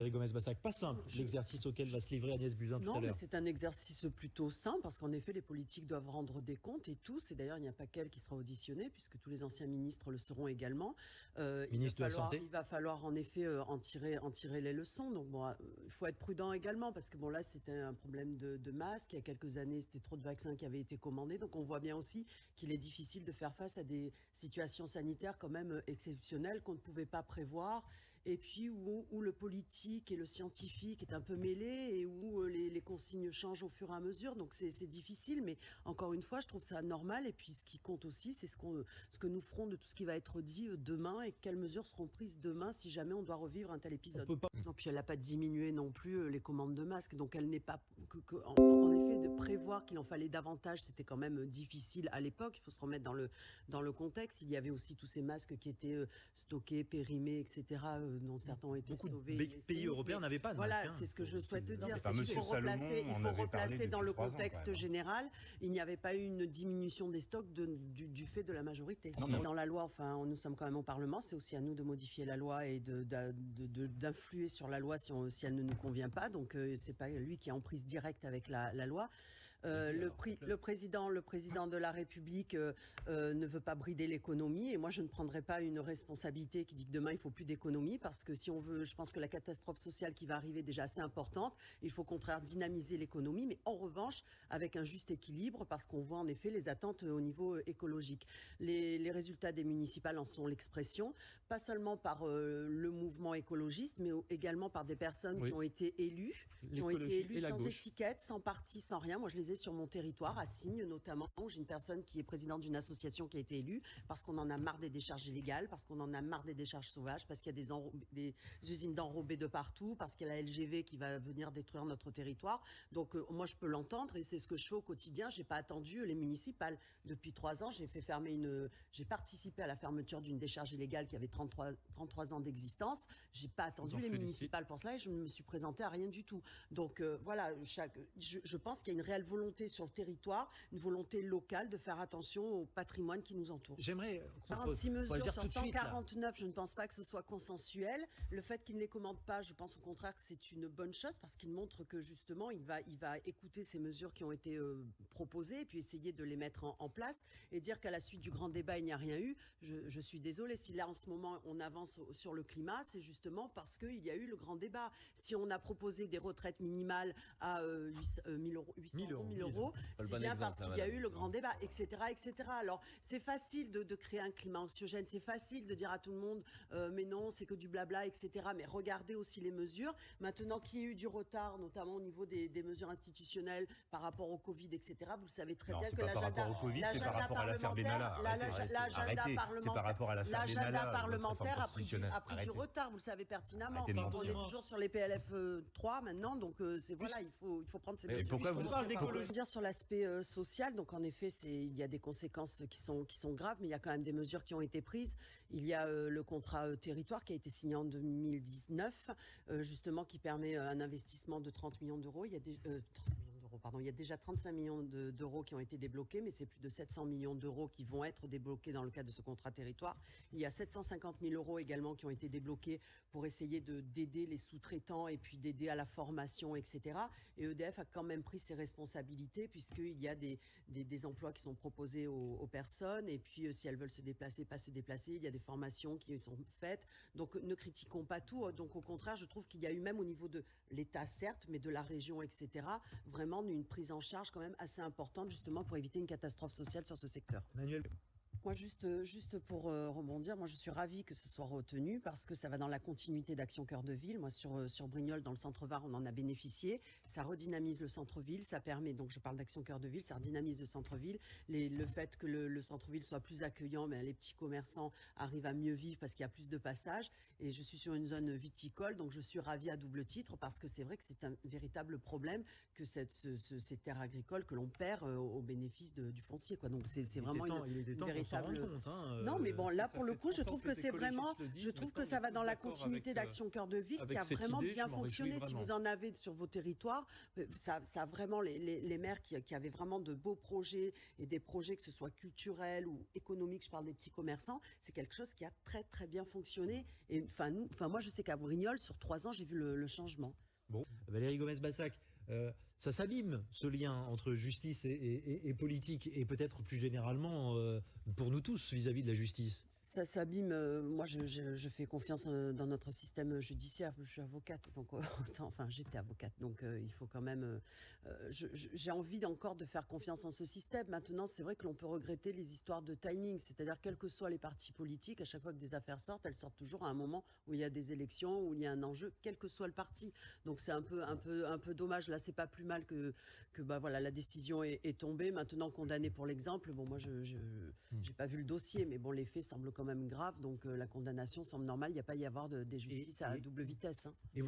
Gomez-Bassac, pas simple l'exercice auquel va se livrer Agnès Buzyn tout à Non, mais l'heure. c'est un exercice plutôt simple parce qu'en effet, les politiques doivent rendre des comptes et tous. Et d'ailleurs, il n'y a pas qu'elle qui sera auditionnée puisque tous les anciens ministres le seront également. Ministre de la Santé. Il va falloir en effet en tirer les leçons. Donc bon, il faut être prudent également parce que bon là, c'était un problème de masques. Il y a quelques années, c'était trop de vaccins qui avaient été commandés. Donc on voit bien aussi qu'il est difficile de faire face à des situations sanitaires quand même exceptionnelles qu'on ne pouvait pas prévoir. Et puis où le politique et le scientifique est un peu mêlé et où les consignes changent au fur et à mesure. Donc c'est difficile, mais encore une fois, je trouve ça normal. Et puis ce qui compte aussi, c'est ce que nous ferons de tout ce qui va être dit demain et quelles mesures seront prises demain si jamais on doit revivre un tel épisode. Non, puis elle n'a pas diminué non plus les commandes de masques. Donc elle n'est pas... en effet, de prévoir qu'il en fallait davantage, c'était quand même difficile à l'époque. Il faut se remettre dans le contexte. Il y avait aussi tous ces masques qui étaient stockés, périmés, etc., dont certains ont été sauvés. Beaucoup de pays européens n'avaient pas de masques. Voilà, c'est ce que je souhaite te dire. Il faut replacer dans le contexte général. Il n'y avait pas eu une diminution des stocks du fait de la majorité. Dans la loi, enfin, nous sommes quand même au Parlement, c'est aussi à nous de modifier la loi et d'influer sur la loi si elle ne nous convient pas. Donc, c'est pas lui qui est en prise directe avec la loi. Le président de la République ne veut pas brider l'économie et moi je ne prendrai pas une responsabilité qui dit que demain il faut plus d'économie parce que si on veut, je pense que la catastrophe sociale qui va arriver est déjà assez importante, il faut au contraire dynamiser l'économie, mais en revanche avec un juste équilibre parce qu'on voit en effet les attentes au niveau écologique. Les résultats des municipales en sont l'expression, pas seulement par le mouvement écologiste, mais également par des personnes qui ont été élues, sans étiquette, sans parti, sans rien. Moi je les sur mon territoire, à Signes notamment. J'ai une personne qui est présidente d'une association qui a été élue parce qu'on en a marre des décharges illégales, parce qu'on en a marre des décharges sauvages, parce qu'il y a des usines d'enrobés de partout, parce qu'il y a la LGV qui va venir détruire notre territoire. Donc moi je peux l'entendre et c'est ce que je fais au quotidien. J'ai pas attendu les municipales. Depuis 3 ans, j'ai participé à la fermeture d'une décharge illégale qui avait 33 ans d'existence. J'ai pas attendu les municipales pour cela et je ne me suis présentée à rien du tout. Donc voilà, je pense qu'il y a une réelle volonté sur le territoire, une volonté locale de faire attention au patrimoine qui nous entoure. J'aimerais 46 mesures sur 149, je ne pense pas que ce soit consensuel. Le fait qu'il ne les commande pas, je pense au contraire que c'est une bonne chose parce qu'il montre que justement il va écouter ces mesures qui ont été proposées et puis essayer de les mettre en place et dire qu'à la suite du grand débat il n'y a rien eu. Je suis désolée, si là en ce moment on avance sur le climat, c'est justement parce qu'il y a eu le grand débat. Si on a proposé des retraites minimales à 1 000 euros, c'est bien parce qu'il y a eu le grand débat, etc., etc. Alors, c'est facile de créer un climat anxiogène, c'est facile de dire à tout le monde, mais non, c'est que du blabla, etc. Mais regardez aussi les mesures. Maintenant qu'il y a eu du retard, notamment au niveau des mesures institutionnelles par rapport au Covid, etc., vous le savez très bien que l'agenda parlementaire a pris du retard, vous le savez pertinemment. On est toujours sur les PLF 3 maintenant, donc voilà, il faut prendre ces mesures. Pourquoi vous parlez d'écologie ? Dire sur l'aspect social, donc en effet, il y a des conséquences qui sont graves, mais il y a quand même des mesures qui ont été prises. Il y a le contrat territoire qui a été signé en 2019, justement qui permet un investissement de 30 millions d'euros. Il y a des 30 millions d'euros, pardon. Il y a déjà 35 millions d'euros qui ont été débloqués, mais c'est plus de 700 millions d'euros qui vont être débloqués dans le cadre de ce contrat territoire. Il y a 750 000 euros également qui ont été débloqués pour essayer d'aider les sous-traitants et puis d'aider à la formation, etc. Et EDF a quand même pris ses responsabilités puisqu'il y a des emplois qui sont proposés aux personnes et puis si elles veulent se déplacer, pas se déplacer, il y a des formations qui sont faites. Donc ne critiquons pas tout. Donc au contraire, je trouve qu'il y a eu même au niveau de l'État, certes, mais de la région, etc., vraiment une prise en charge quand même assez importante justement pour éviter une catastrophe sociale sur ce secteur. Manuel. Moi, juste pour rebondir, moi je suis ravie que ce soit retenu parce que ça va dans la continuité d'Action Cœur de Ville. Moi, sur Brignoles, dans le centre-Var, on en a bénéficié. Ça redynamise le centre-ville, ça permet, donc je parle d'Action Cœur de Ville, ça redynamise le centre-ville. Le fait que le centre-ville soit plus accueillant, mais les petits commerçants arrivent à mieux vivre parce qu'il y a plus de passages. Et je suis sur une zone viticole, donc je suis ravie à double titre parce que c'est vrai que c'est un véritable problème que ces terres agricoles que l'on perd au bénéfice du foncier, quoi. Donc c'est vraiment une véritable véritable... Non, mais bon, là, pour le coup, je trouve que c'est vraiment... Je trouve que ça va dans la continuité d'Action Cœur de Ville qui a vraiment bien fonctionné. Si vous en avez sur vos territoires, ça a vraiment les maires qui avaient vraiment de beaux projets et des projets, que ce soit culturels ou économiques, je parle des petits commerçants, c'est quelque chose qui a très très bien fonctionné. Et moi, je sais qu'à Brignoles, sur 3 ans, j'ai vu le changement. Bon, Valérie Gomez-Bassac, ça s'abîme, ce lien entre justice et politique, et peut-être plus généralement pour nous tous vis-à-vis de la justice. Ça s'abîme. Moi, je fais confiance dans notre système judiciaire. Je suis avocate, donc j'étais avocate, donc il faut quand même. J'ai envie encore de faire confiance en ce système. Maintenant, c'est vrai que l'on peut regretter les histoires de timing, c'est-à-dire quels que soient les partis politiques, à chaque fois que des affaires sortent, elles sortent toujours à un moment où il y a des élections, où il y a un enjeu, quel que soit le parti. Donc c'est un peu dommage. Là, c'est pas plus mal que voilà, la décision est tombée. Maintenant, condamné pour l'exemple. Bon, moi, j'ai pas vu le dossier, mais bon, les faits semblent quand même grave, donc la condamnation semble normale. Il n'y a pas y avoir des justices à double vitesse. Hein. Et vous